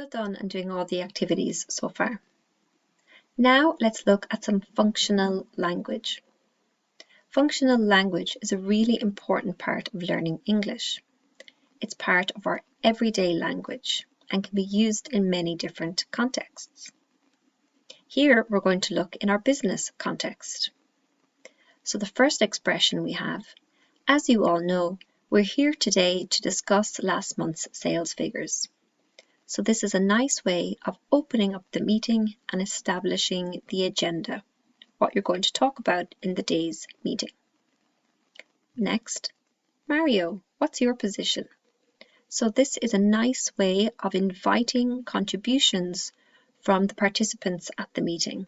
Well done on doing all the activities so far. Now let's look at some functional language. Functional language is a really important part of learning English. It's part of our everyday language and can be used in many different contexts. Here we're going to look in our business context. So the first expression we have, as you all know, we're here today to discuss last month's sales figures. So this is a nice way of opening up the meeting and establishing the agenda, what you're going to talk about in the day's meeting. Next, Mario, what's your position? So this is a nice way of inviting contributions from the participants at the meeting.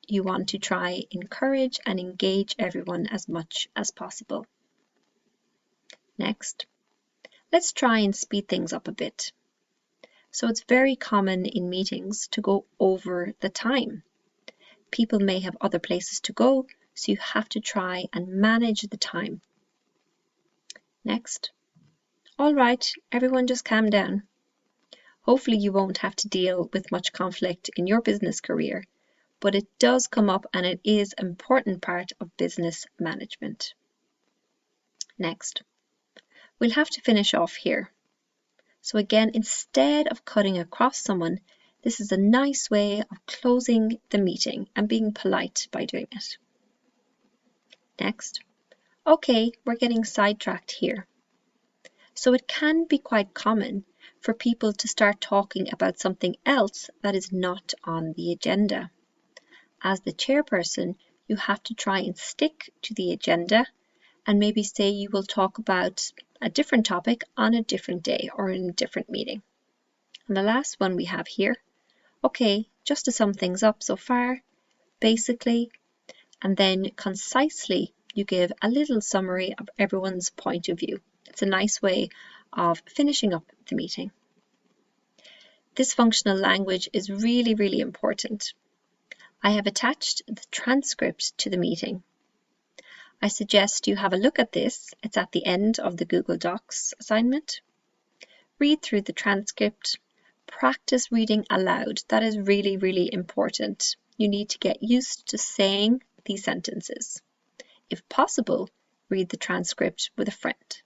You want to try encourage and engage everyone as much as possible. Next, let's try and speed things up a bit. So it's very common in meetings to go over the time. People may have other places to go, so you have to try and manage the time. Next. All right, everyone just calm down. Hopefully you won't have to deal with much conflict in your business career, but it does come up and it is an important part of business management. Next. We'll have to finish off here. So again, instead of cutting across someone, this is a nice way of closing the meeting and being polite by doing it. Next. Okay, we're getting sidetracked here. So it can be quite common for people to start talking about something else that is not on the agenda. As the chairperson, you have to try and stick to the agenda and maybe say you will talk about a different topic on a different day or in a different meeting. And the last one we have here, okay, just to sum things up so far, basically, and then concisely, you give a little summary of everyone's point of view. It's a nice way of finishing up the meeting. This functional language is really, really important. I have attached the transcript to the meeting. I suggest you have a look at this. It's at the end of the Google Docs assignment. Read through the transcript. Practice reading aloud. That is really, really important. You need to get used to saying these sentences. If possible, read the transcript with a friend.